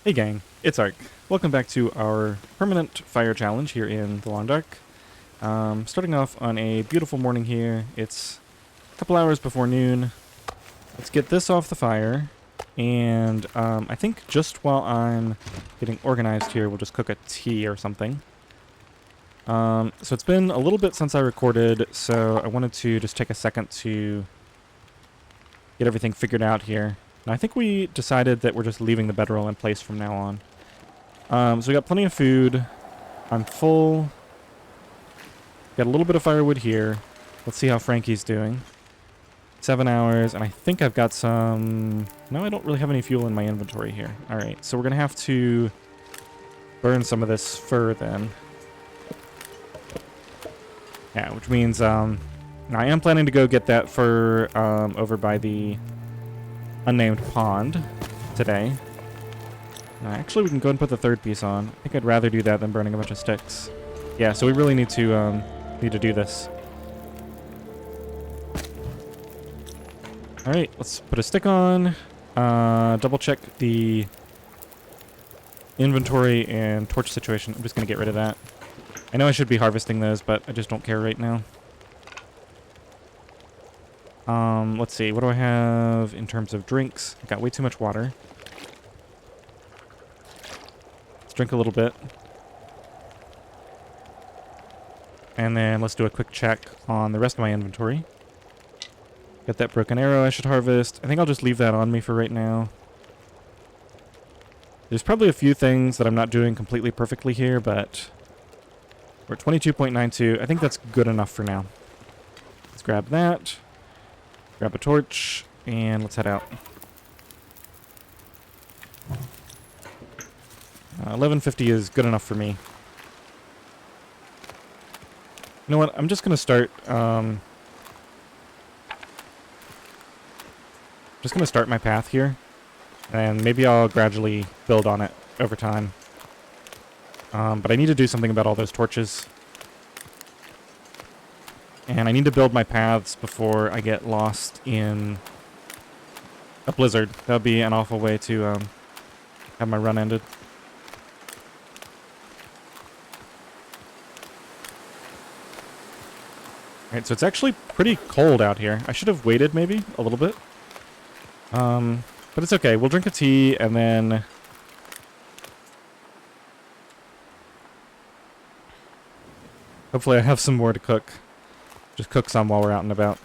Hey gang, it's Ark. Welcome back to our permanent fire challenge here in the Long Dark. Starting off on a beautiful morning here. It's a couple hours before noon. Let's get this off the fire. And I think just while I'm getting organized here, we'll just cook a tea or something. So it's been a little bit since I recorded, so I wanted to just take a second to get everything figured out here. And I think we decided that we're just leaving the bedroll in place from now on. So we got plenty of food. I'm full. Got a little bit of firewood here. Let's see how Frankie's doing. 7 hours, and I think I've got some... No, I don't really have any fuel in my inventory here. Alright, so we're going to have to burn some of this fur then. Yeah, which means I am planning to go get that fur over by the unnamed pond today. Actually, we can go and put the third piece on. I think I'd rather do that than burning a bunch of sticks. Yeah, so we really need to do this. All right, let's put a stick on. Double check the inventory and torch situation. I'm just gonna get rid of that. I know I should be harvesting those, but I just don't care right now. Let's see. What do I have in terms of drinks? I got way too much water. Let's drink a little bit. And then let's do a quick check on the rest of my inventory. Got that broken arrow I should harvest. I think I'll just leave that on me for right now. There's probably a few things that I'm not doing completely perfectly here, but we're at 22.92. I think that's good enough for now. Let's grab that. Grab a torch, and let's head out. 1150 is good enough for me. You know what? I'm just gonna start. Just gonna start my path here, and maybe I'll gradually build on it over time. But I need to do something about all those torches. And I need to build my paths before I get lost in a blizzard. That would be an awful way to have my run ended. Alright, so it's actually pretty cold out here. I should have waited maybe a little bit. But it's okay. We'll drink a tea and then... Hopefully I have some more to cook. Just cook some while we're out and about.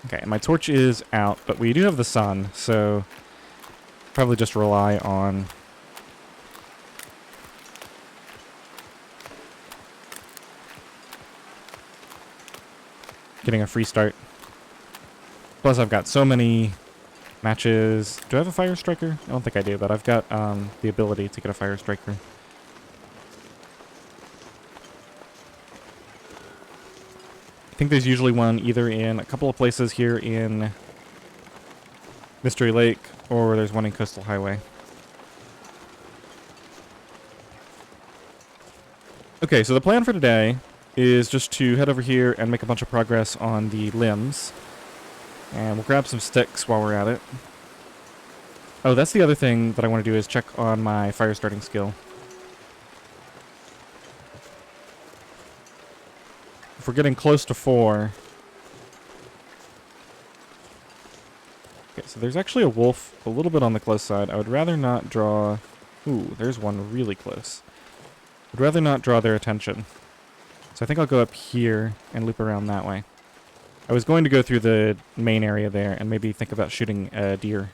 Okay, my torch is out, but we do have the sun, so probably just rely on getting a free start. Plus I've got so many matches. Do I have a fire striker? I don't think I do, but I've got the ability to get a fire striker. I think there's usually one either in a couple of places here in Mystery Lake, or there's one in Coastal Highway. Okay, so the plan for today is just to head over here and make a bunch of progress on the limbs. And we'll grab some sticks while we're at it. Oh, that's the other thing that I want to do is check on my fire starting skill. If we're getting close to 4... Okay, so there's actually a wolf a little bit on the close side. I would rather not draw... Ooh, there's one really close. I'd rather not draw their attention. So I think I'll go up here and loop around that way. I was going to go through the main area there and maybe think about shooting a deer.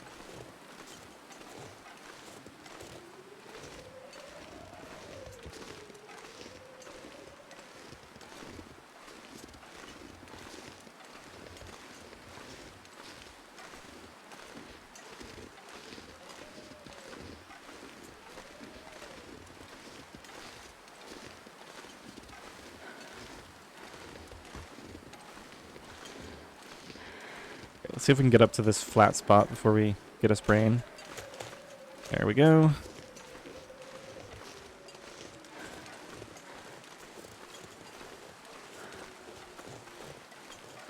Let's see if we can get up to this flat spot before we get a spraying. There we go.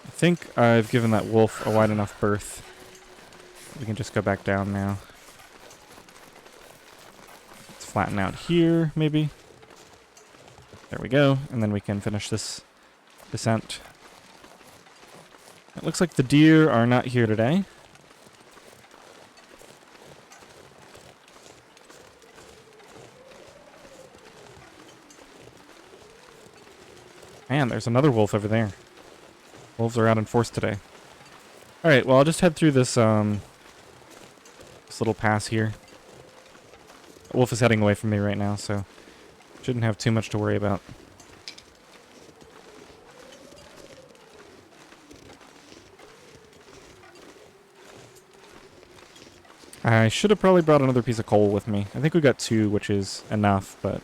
I think I've given that wolf a wide enough berth. we can just go back down now. Let's flatten out here, maybe. There we go, and then we can finish this descent. It looks like the deer are not here today. Man, there's another wolf over there. Wolves are out in force today. Alright, well, I'll just head through this, this little pass here. The wolf is heading away from me right now, so shouldn't have too much to worry about. I should have probably brought another piece of coal with me. I think we got 2, which is enough, but...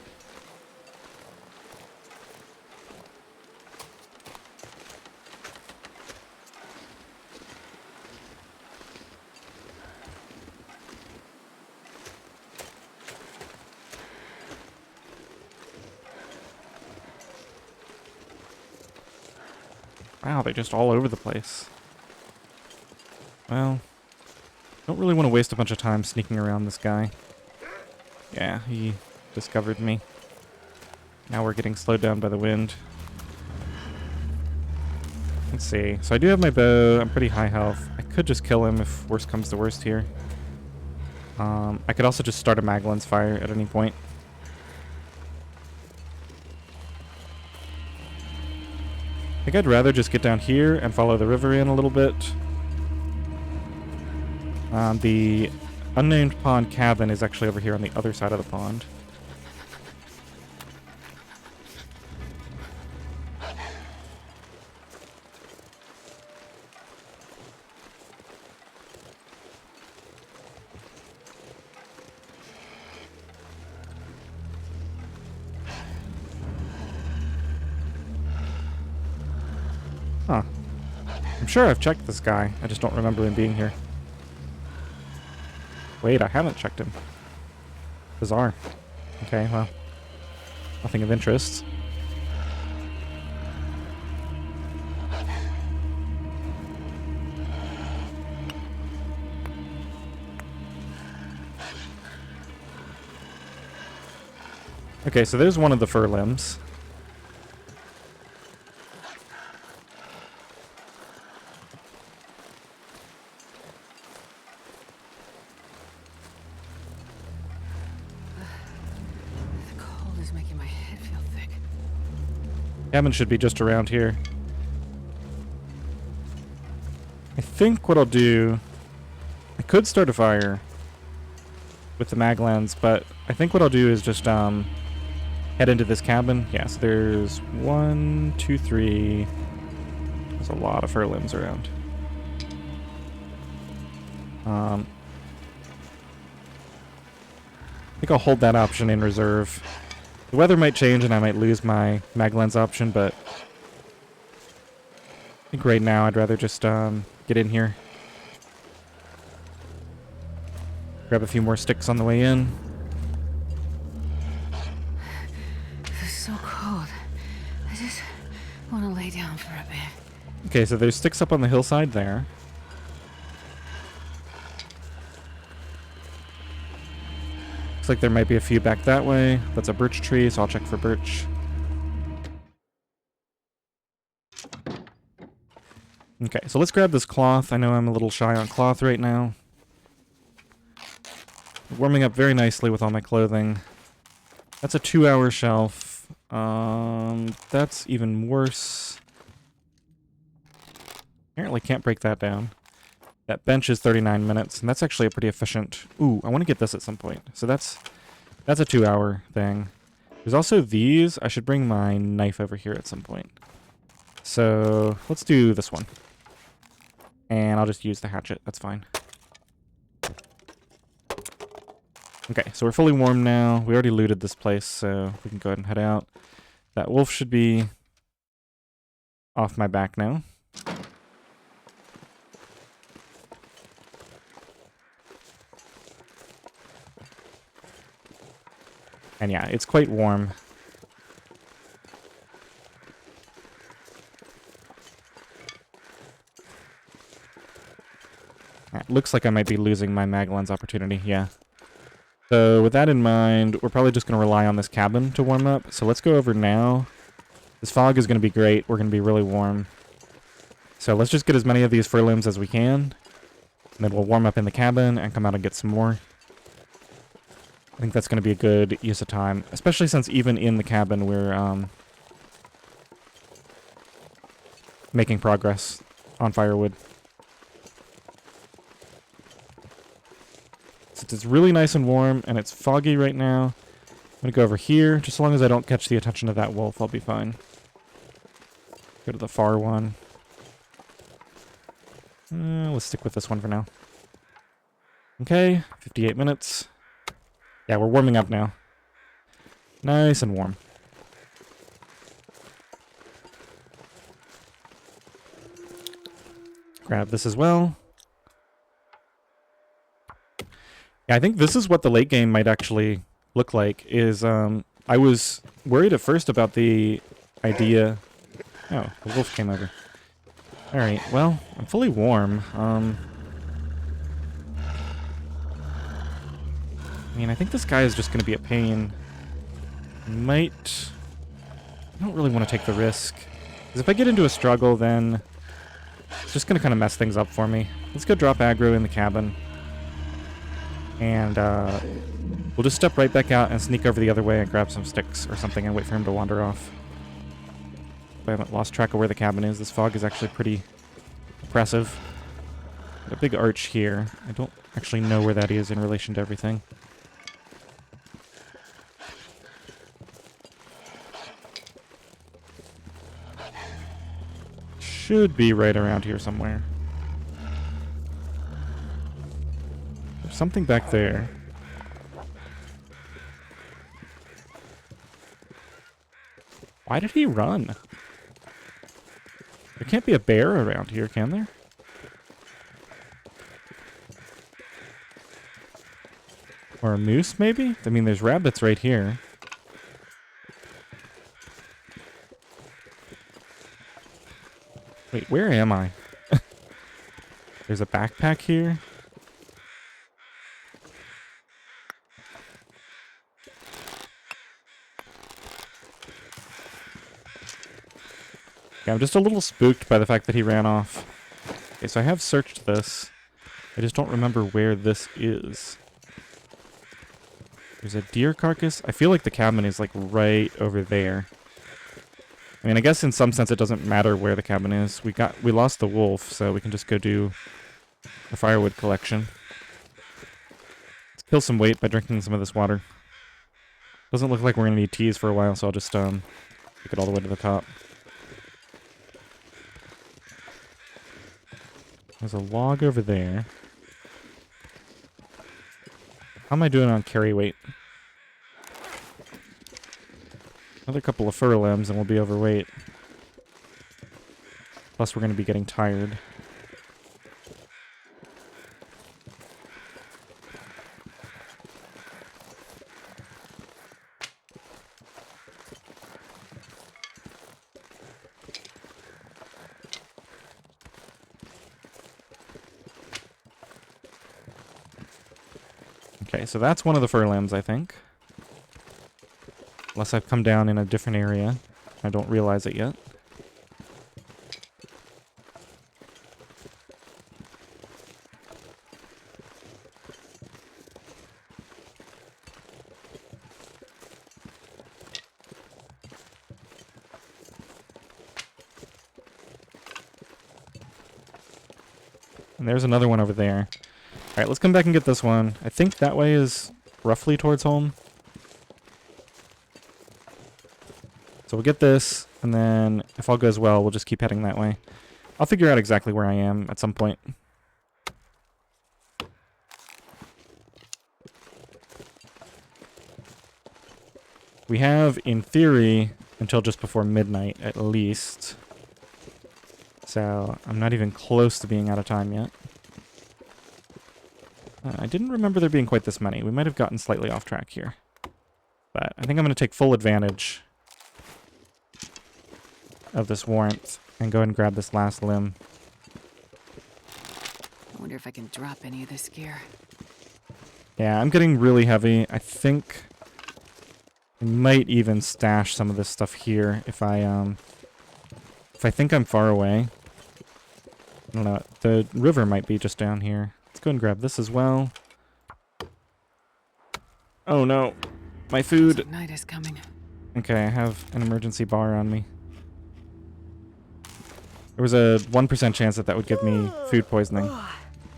Wow, they're just all over the place. Well, don't really want to waste a bunch of time sneaking around this guy. Yeah, he discovered me. Now we're getting slowed down by the wind. Let's see. So I do have my bow. I'm pretty high health. I could just kill him if worst comes to worst here. I could also just start a mag lens fire at any point. I think I'd rather just get down here and follow the river in a little bit. The unnamed pond cabin is actually over here on the other side of the pond. Huh. I'm sure I've checked this guy. I just don't remember him being here. Wait, I haven't checked him. Bizarre. Okay, well. Nothing of interest. Okay, so there's one of the fur limbs. Cabin should be just around here. I think what I'll do... I could start a fire with the mag lens, but I think what I'll do is just head into this cabin. Yeah, so there's 1, 2, 3... There's a lot of fur limbs around. I think I'll hold that option in reserve. The weather might change and I might lose my mag lens option, but I think right now I'd rather just get in here. Grab a few more sticks on the way in. It's so cold. I just want to lay down for a bit. Okay, so there's sticks up on the hillside there. Looks like there might be a few back that way. That's a birch tree, so I'll check for birch. Okay, so let's grab this cloth. I know I'm a little shy on cloth right now. Warming up very nicely with all my clothing. That's a 2-hour shelf. That's even worse. Apparently can't break that down. That bench is 39 minutes, and that's actually a pretty efficient... Ooh, I want to get this at some point. So that's a 2-hour thing. There's also these. I should bring my knife over here at some point. So let's do this one. And I'll just use the hatchet. That's fine. Okay, so we're fully warm now. We already looted this place, so we can go ahead and head out. That wolf should be off my back now. And yeah, it's quite warm. It looks like I might be losing my mag lens opportunity, yeah. So with that in mind, we're probably just going to rely on this cabin to warm up. So let's go over now. This fog is going to be great. We're going to be really warm. So let's just get as many of these fur limbs as we can. And then we'll warm up in the cabin and come out and get some more. I think that's going to be a good use of time. Especially since even in the cabin we're making progress on firewood. Since it's really nice and warm and it's foggy right now, I'm going to go over here. Just as long as I don't catch the attention of that wolf, I'll be fine. Go to the far one. Let's stick with this one for now. Okay, 58 minutes. Yeah, we're warming up now. Nice and warm. Grab this as well. Yeah, I think this is what the late game might actually look like, is, I was worried at first about the idea... Oh, the wolf came over. Alright, well, I'm fully warm. I mean, I think this guy is just going to be a pain. I don't really want to take the risk. Because if I get into a struggle, then it's just going to kind of mess things up for me. Let's go drop aggro in the cabin. And we'll just step right back out and sneak over the other way and grab some sticks or something and wait for him to wander off. I haven't lost track of where the cabin is. This fog is actually pretty oppressive. A big arch here. I don't actually know where that is in relation to everything. Should be right around here somewhere. There's something back there. Why did he run? There can't be a bear around here, can there? Or a moose, maybe? I mean, there's rabbits right here. Wait, where am I? There's a backpack here. Yeah, I'm just a little spooked by the fact that he ran off. Okay, so I have searched this. I just don't remember where this is. There's a deer carcass. I feel like the cabin is like right over there. I mean, I guess in some sense it doesn't matter where the cabin is. We lost the wolf, so we can just go do a firewood collection. Let's kill some weight by drinking some of this water. Doesn't look like we're gonna need teas for a while, so I'll just take it all the way to the top. There's a log over there. How am I doing on carry weight? Another couple of fur limbs and we'll be overweight. Plus we're going to be getting tired. Okay, so that's one of the fur limbs, I think. Unless I've come down in a different area. I don't realize it yet. And there's another one over there. Alright, let's come back and get this one. I think that way is roughly towards home. So we'll get this, and then if all goes well, we'll just keep heading that way. I'll figure out exactly where I am at some point. We have, in theory, until just before midnight, at least. So I'm not even close to being out of time yet. I didn't remember there being quite this many. We might have gotten slightly off track here. But I think I'm going to take full advantage of this warmth and go ahead and grab this last limb. I wonder if I can drop any of this gear. Yeah, I'm getting really heavy. I think I might even stash some of this stuff here if I think I'm far away. I don't know. The river might be just down here. Let's go and grab this as well. Oh no. My food. Looks like night is coming. Okay, I have an emergency bar on me. There was a 1% chance that that would give me food poisoning.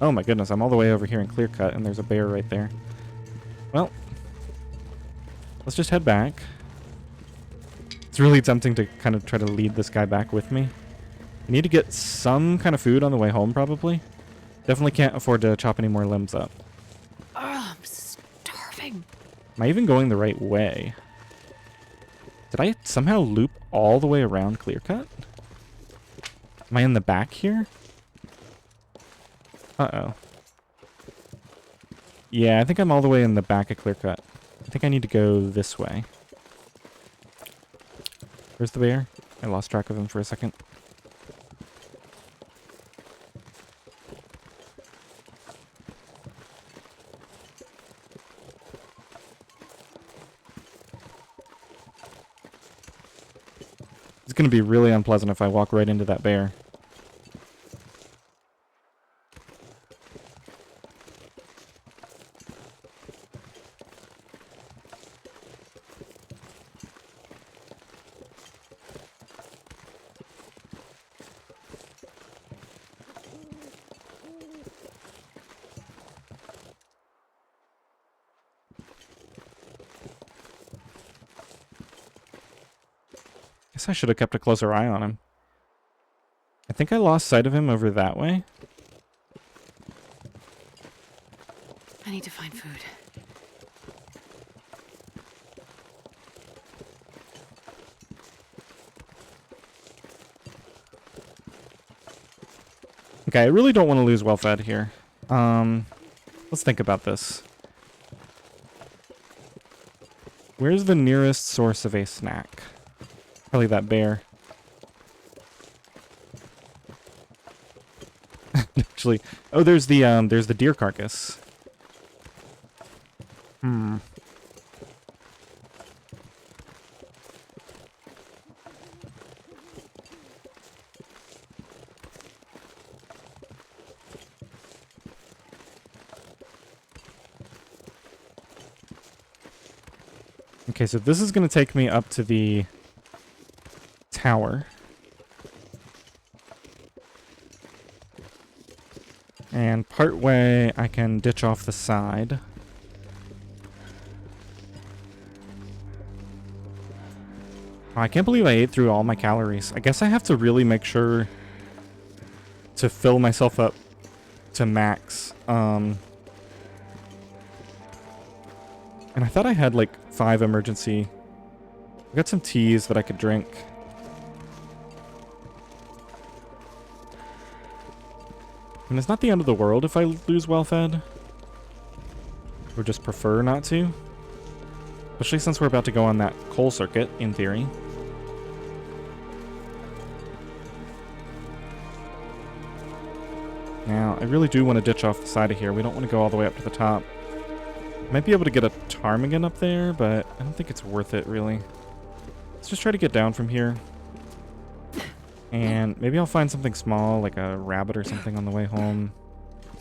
Oh my goodness, I'm all the way over here in Clear Cut, and there's a bear right there. Well, let's just head back. It's really tempting to kind of try to lead this guy back with me. I need to get some kind of food on the way home, probably. Definitely can't afford to chop any more limbs up. Oh, I'm starving. Am I even going the right way? Did I somehow loop all the way around Clear Cut? Am I in the back here? Uh-oh. Yeah, I think I'm all the way in the back of Clear Cut. I think I need to go this way. Where's the bear? I lost track of him for a second. It's going to be really unpleasant if I walk right into that bear. Guess I should have kept a closer eye on him. I think I lost sight of him over that way. I need to find food. Okay, I really don't want to lose well-fed here. Let's think about this. Where's the nearest source of a snack? Probably that bear. Actually, oh, there's the deer carcass. Okay, so this is going to take me up to the tower. And partway, I can ditch off the side. Oh, I can't believe I ate through all my calories. I guess I have to really make sure to fill myself up to max. And I thought I had like 5 emergency. I got some teas that I could drink. And it's not the end of the world if I lose well-fed. Or just prefer not to. Especially since we're about to go on that coal circuit, in theory. Now, I really do want to ditch off the side of here. We don't want to go all the way up to the top. Might be able to get a ptarmigan up there, but I don't think it's worth it, really. Let's just try to get down from here. And maybe I'll find something small, like a rabbit or something on the way home.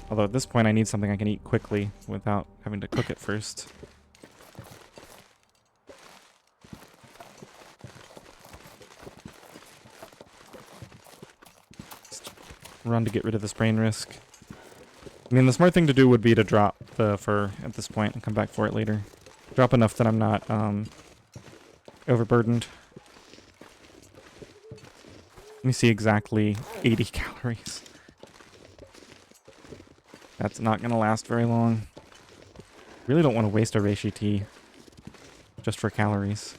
Although at this point I need something I can eat quickly without having to cook it first. Just run to get rid of this brain risk. I mean, the smart thing to do would be to drop the fur at this point and come back for it later. Drop enough that I'm not overburdened. Let me see, exactly 80 calories. That's not going to last very long. Really don't want to waste a reishi tea just for calories.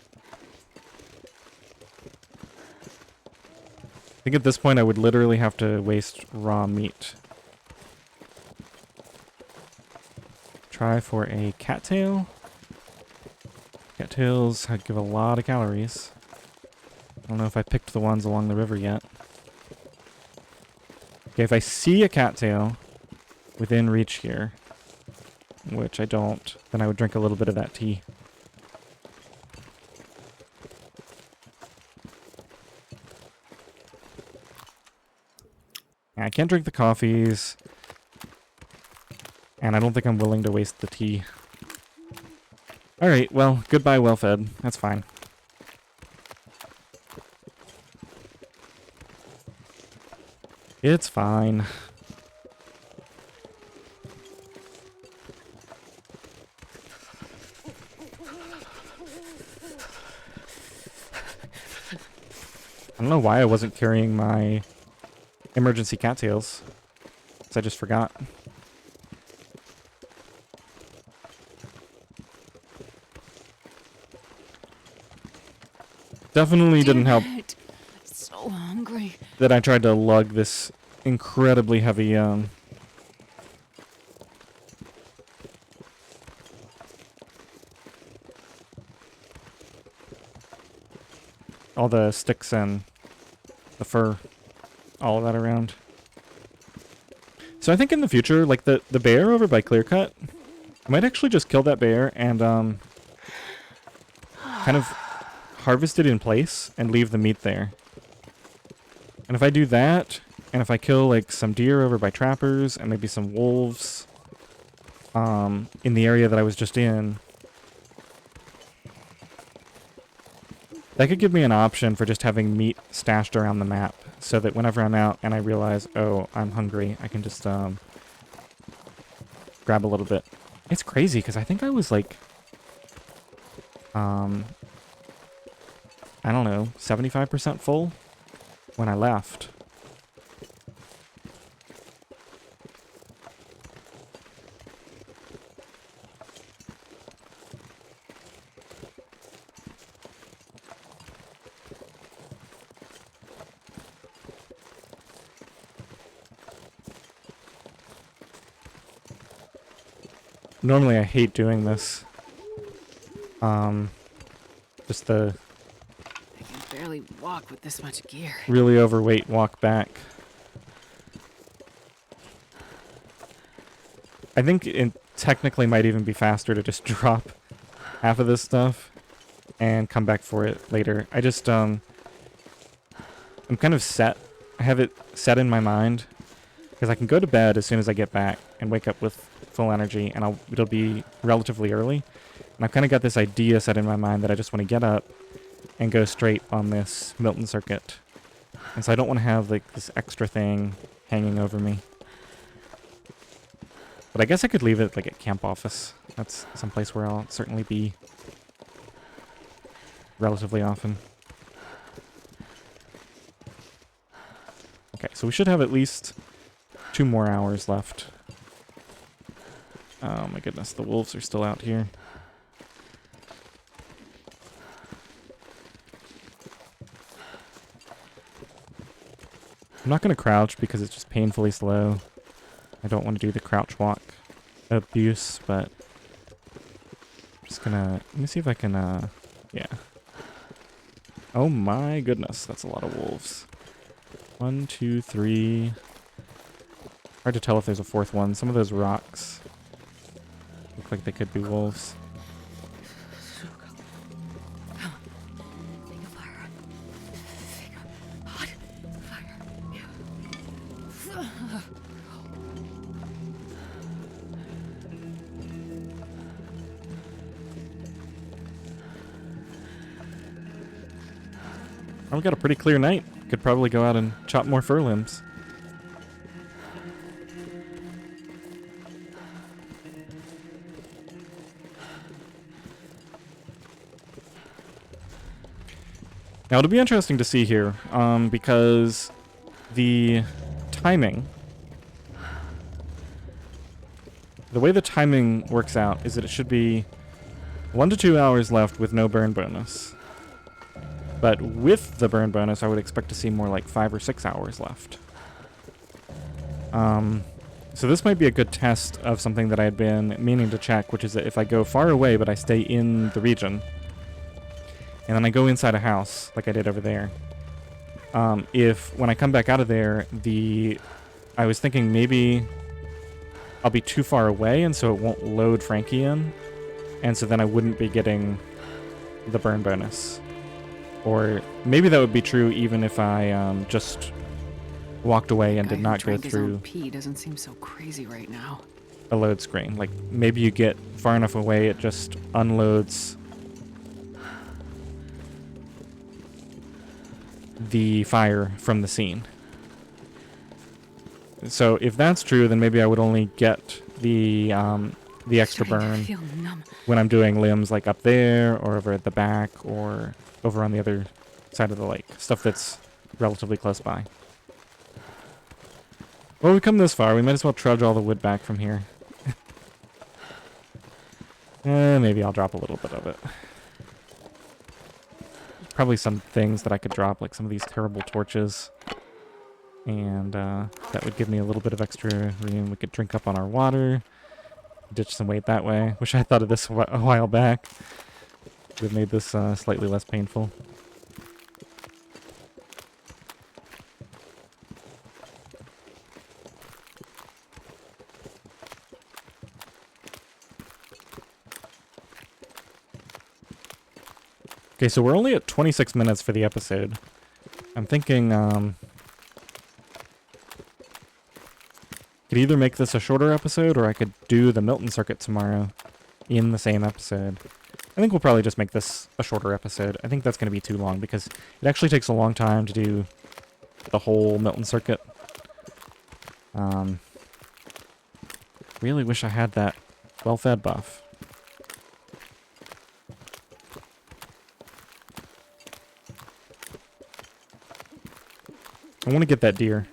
I think at this point I would literally have to waste raw meat. Try for a cattail. Cattails give a lot of calories. I don't know if I picked the ones along the river yet. Okay, if I see a cattail, within reach here, which I don't, then I would drink a little bit of that tea. I can't drink the coffees, and I don't think I'm willing to waste the tea. Alright, well, goodbye, well-fed. That's fine. It's fine. I don't know why I wasn't carrying my emergency cattails. 'Cause I just forgot. Definitely didn't help So hungry. that I tried to lug this incredibly heavy, all the sticks and the fur, all of that around. So I think in the future, like the bear over by Clearcut, I might actually just kill that bear and kind of harvest it in place and leave the meat there. And if I do that, and if I kill like some deer over by trappers and maybe some wolves in the area that I was just in, that could give me an option for just having meat stashed around the map, so that whenever I'm out and I realize, oh, I'm hungry, I can just grab a little bit. It's crazy, because I think I was like, I don't know, 75% full when I left. Normally I hate doing this. Just the I can barely walk with this much gear. really overweight walk back. I think it technically might even be faster to just drop half of this stuff and come back for it later. I just, I'm kind of set. I have it set in my mind because I can go to bed as soon as I get back and wake up with full energy, and it'll be relatively early. And I've kind of got this idea set in my mind that I just want to get up and go straight on this Milton circuit. And so I don't want to have like this extra thing hanging over me. But I guess I could leave it like at camp office. That's someplace where I'll certainly be relatively often. Okay, so we should have at least 2 more hours left. Oh my goodness, the wolves are still out here. I'm not going to crouch because it's just painfully slow. I don't want to do the crouch walk abuse, but I'm just gonna, let me see if I can, yeah. Oh my goodness, that's a lot of wolves. 1, 2, 3. Hard to tell if there's a 4th one. Some of those rocks look like they could be wolves. Think of fire. Think of hot fire. Oh, we got a pretty clear night. Could probably go out and chop more fir limbs. Now, it'll be interesting to see here, because the timing, the way the timing works out is that it should be 1 to 2 hours left with no burn bonus. But with the burn bonus, I would expect to see more like 5 or 6 hours left. So this might be a good test of something that I had been meaning to check, which is that if I go far away but I stay in the region, and then I go inside a house, like I did over there, if when I come back out of there, I was thinking maybe I'll be too far away, and so it won't load Frankie in. And so then I wouldn't be getting the burn bonus. Or maybe that would be true even if I just walked away and did not go through Pee doesn't seem so crazy right now. a load screen. Like, maybe you get far enough away, it just unloads the fire from the scene. So if that's true, then maybe I would only get the extra burn when I'm doing limbs like up there or over at the back or over on the other side of the lake. Stuff that's relatively close by. Well, we've come this far. We might as well trudge all the wood back from here. Maybe I'll drop a little bit of it. Probably some things that I could drop, like some of these terrible torches. And that would give me a little bit of extra room. We could drink up on our water. Ditch some weight that way. Wish I had thought of this a while back. Would have made this slightly less painful. Okay, so we're only at 26 minutes for the episode. I'm thinking, could either make this a shorter episode, or I could do the Milton circuit tomorrow in the same episode. I think we'll probably just make this a shorter episode. I think that's going to be too long, because it actually takes a long time to do the whole Milton circuit. Really wish I had that well-fed buff. I want to get that deer.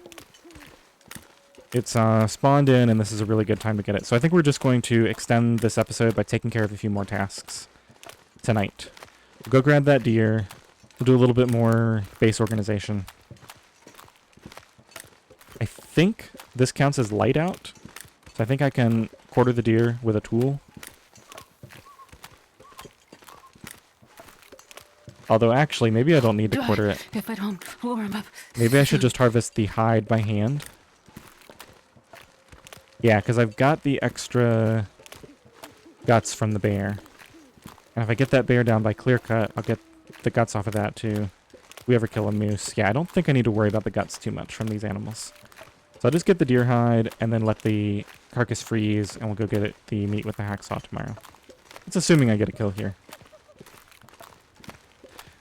It's spawned in, and this is a really good time to get it. So I think we're just going to extend this episode by taking care of a few more tasks tonight. We'll go grab that deer. We'll do a little bit more base organization. I think this counts as light out. So I think I can quarter the deer with a tool. Although actually, maybe I don't need to quarter it. If I don't lure him up. Maybe I should just harvest the hide by hand. Yeah, because I've got the extra guts from the bear. And if I get that bear down by clear cut, I'll get the guts off of that too. If we ever kill a moose. Yeah, I don't think I need to worry about the guts too much from these animals. So I'll just get the deer hide and then let the carcass freeze, and we'll go get the meat with the hacksaw tomorrow. It's assuming I get a kill here.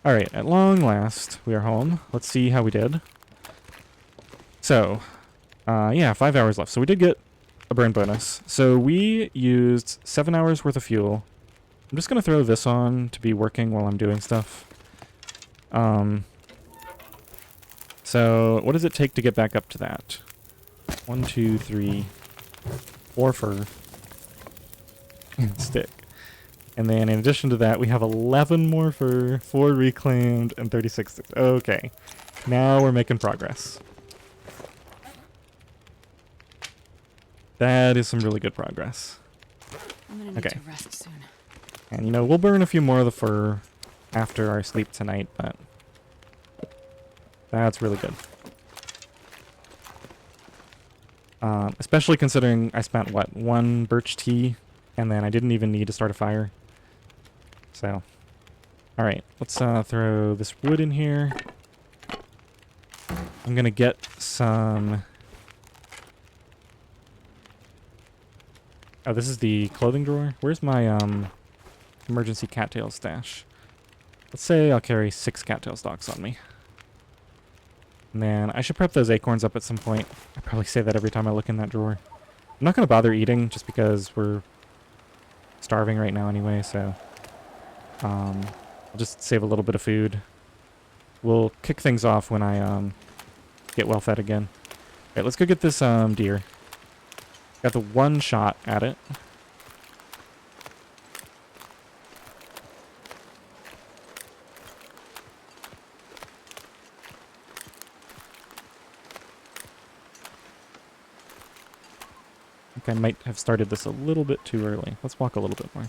Alright, at long last, we are home. Let's see how we did. So, yeah, 5 hours left. So we did get a burn bonus. So we used 7 hours worth of fuel. I'm just going to throw this on to be working while I'm doing stuff. So what does it take to get back up to that? 1, 2, 3, 4 fur. And stick. And then in addition to that, we have 11 more fur, 4 reclaimed, and 36 sticks. Okay. Now we're making progress. That is some really good progress. I'm gonna need to rest soon. And, you know, we'll burn a few more of the fur after our sleep tonight, but that's really good. Especially considering I spent, what, 1 birch tea, and then I didn't even need to start a fire. So, alright, let's throw this wood in here. I'm gonna get some... Oh, this is the clothing drawer. Where's my emergency cattail stash? Let's say I'll carry 6 cattail stalks on me. And then I should prep those acorns up at some point. I probably say that every time I look in that drawer. I'm not going to bother eating just because we're starving right now anyway, so I'll just save a little bit of food. We'll kick things off when I get well fed again. Alright, let's go get this deer. Got the 1 shot at it. I think I might have started this a little bit too early. Let's walk a little bit more.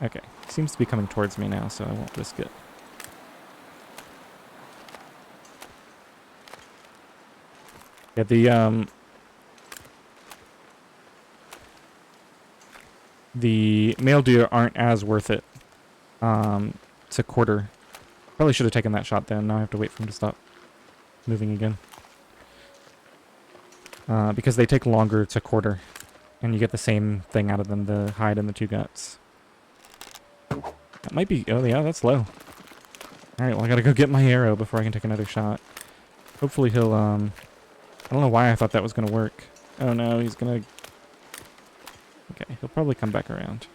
Okay, seems to be coming towards me now, so I won't risk it. Yeah, the male deer aren't as worth it to quarter. Probably should have taken that shot then. Now I have to wait for him to stop moving again. Because they take longer to quarter. And you get the same thing out of them, the hide and the 2 guts. That might be... Oh, yeah, that's low. Alright, well, I gotta go get my arrow before I can take another shot. Hopefully he'll, I don't know why I thought that was gonna work. Oh, no, he's gonna... Okay, he'll probably come back around.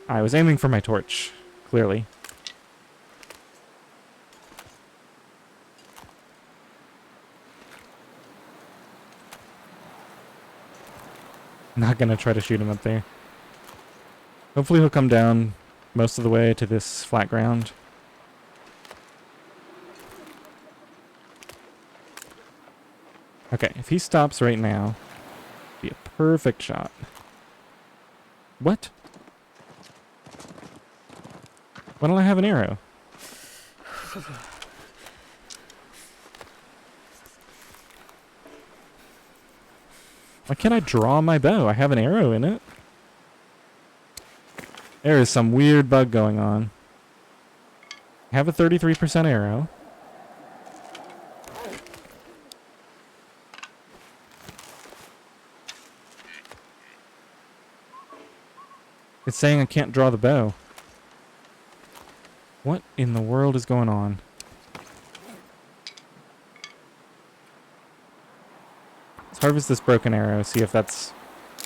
I was aiming for my torch, clearly. Not gonna try to shoot him up there. Hopefully he'll come down most of the way to this flat ground. Okay, if he stops right now, be a perfect shot. What? Why don't I have an arrow? Why can't I draw my bow? I have an arrow in it. There is some weird bug going on. I have a 33% arrow. It's saying I can't draw the bow. What in the world is going on? Let's harvest this broken arrow, see if that's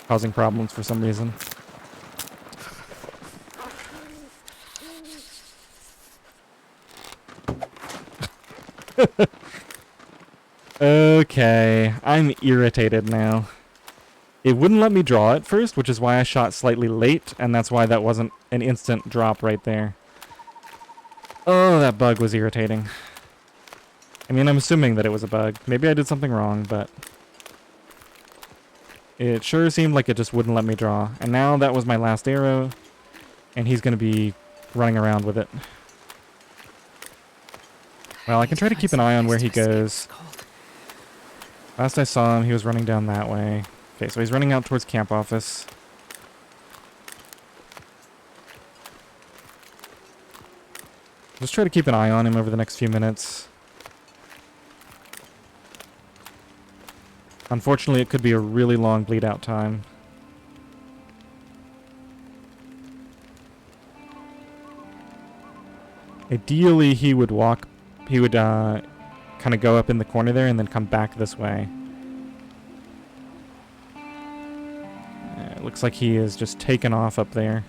causing problems for some reason. Okay, I'm irritated now. It wouldn't let me draw at first, which is why I shot slightly late, and that's why that wasn't an instant drop right there. Oh, that bug was irritating. I mean, I'm assuming that it was a bug. Maybe I did something wrong, but... it sure seemed like it just wouldn't let me draw. And now that was my last arrow, and he's going to be running around with it. Well, I can try to keep an eye on where he goes. Last I saw him, he was running down that way. Okay, so he's running out towards camp office. Just try to keep an eye on him over the next few minutes. Unfortunately, it could be a really long bleed out time. Ideally, he would walk... he would kind of go up in the corner there and then come back this way. It looks like he is just taken off up there.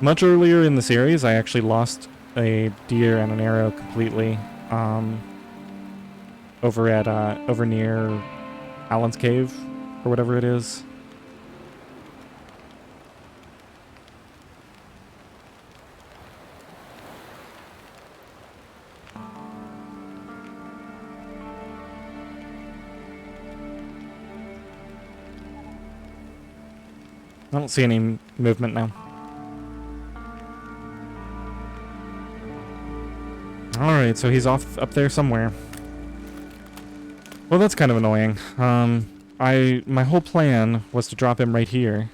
Much earlier in the series, I actually lost a deer and an arrow completely. Over near Allen's Cave, or whatever it is. I don't see any movement now. Alright, so he's off up there somewhere. Well, that's kind of annoying. My whole plan was to drop him right here,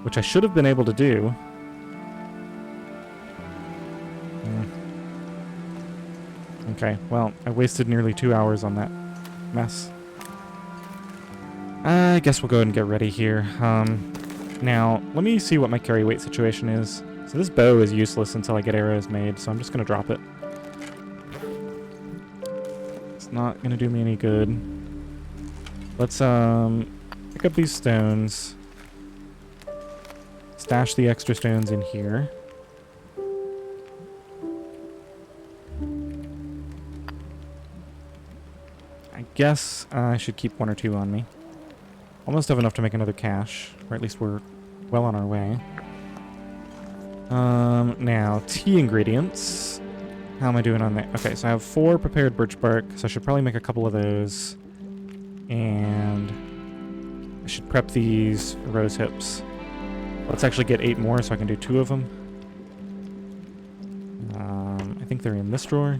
which I should have been able to do. Okay, well, I wasted nearly 2 hours on that mess. I guess we'll go ahead and get ready here. Now, let me see what my carry weight situation is. So this bow is useless until I get arrows made, so I'm just going to drop it. It's not going to do me any good. Let's pick up these stones. Stash the extra stones in here. I guess I should keep 1 or 2 on me. Almost have enough to make another cache, or at least we're well on our way. Now, tea ingredients. How am I doing on that? Okay, so I have 4 prepared birch bark, so I should probably make a couple of those. And I should prep these rose hips. Let's actually get 8 more so I can do 2 of them. I think they're in this drawer.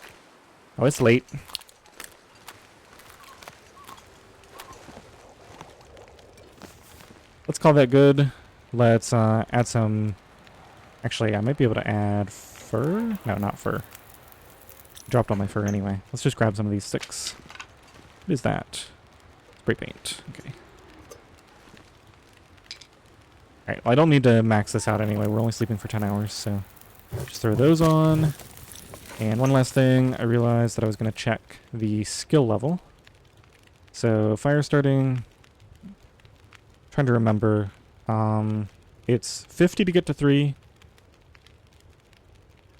Oh, it's late. Let's call that good. Let's add some... Actually, I might be able to add fur? No, not fur. Dropped all my fur anyway. Let's just grab some of these sticks. What is that? Spray paint. Okay. Alright, well, I don't need to max this out anyway. We're only sleeping for 10 hours, so... Just throw those on. And one last thing, I realized that I was going to check the skill level. So, fire starting... Trying to remember. It's 50 to get to 3.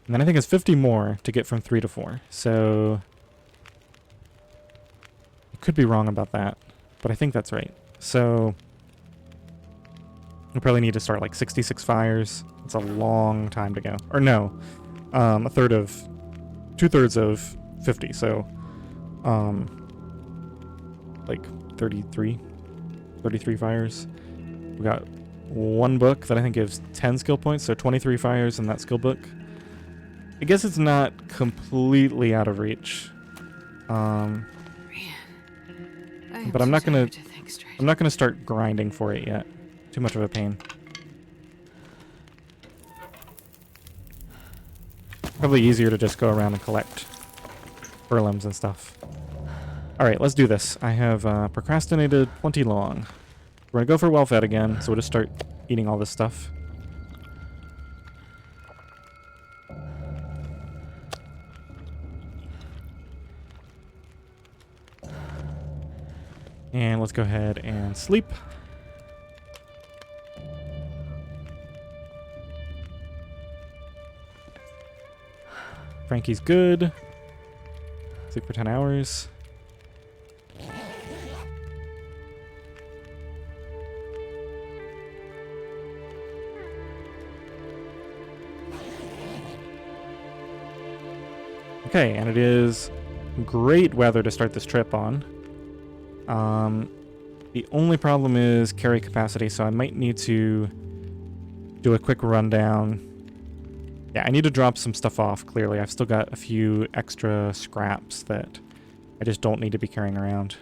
And then I think it's 50 more to get from 3 to 4. So... I could be wrong about that. But I think that's right. So... We'll probably need to start like 66 fires. It's a long time to go. Or no. A third of... 2/3 of 50. So... like 33 fires. We got one book that I think gives 10 skill points, so 23 fires in that skill book. I guess it's not completely out of reach. But I'm not gonna start grinding for it yet. Too much of a pain. Probably easier to just go around and collect fur limbs and stuff. Alright, let's do this. I have procrastinated plenty long. We're gonna go for well-fed again, so we'll just start eating all this stuff. And let's go ahead and sleep. Frankie's good. Sleep for 10 hours. Okay, and it is great weather to start this trip on. The only problem is carry capacity, so I might need to do a quick rundown. Yeah, I need to drop some stuff off, clearly. I've still got a few extra scraps that I just don't need to be carrying around.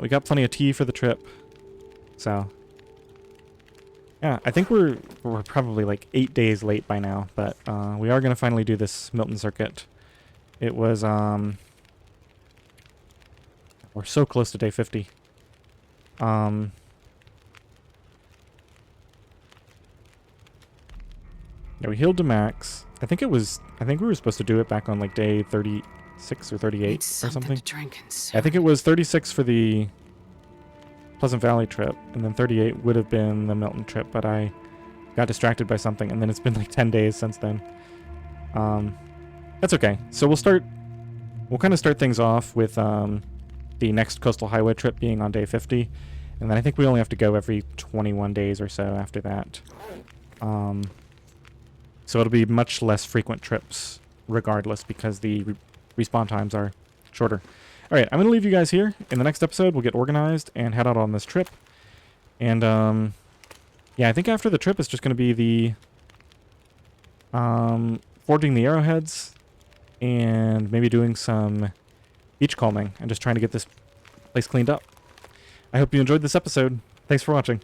We got plenty of tea for the trip, so... Yeah, I think we're probably like 8 days late by now, but we are going to finally do this Milton circuit. It was, we're so close to day 50. Yeah, we healed to max. I think we were supposed to do it back on like day 36 or 38 or something. I think it was 36 for the Pleasant Valley trip, and then 38 would have been the Milton trip, but I got distracted by something, and then it's been like 10 days since then. That's okay. So we'll kind of start things off with the next coastal highway trip being on day 50, and then I think we only have to go every 21 days or so after that. So it'll be much less frequent trips regardless, because the respawn times are shorter. Alright, I'm going to leave you guys here. In the next episode, we'll get organized and head out on this trip. And, yeah, I think after the trip, it's just going to be the forging the arrowheads and maybe doing some beach combing and just trying to get this place cleaned up. I hope you enjoyed this episode. Thanks for watching.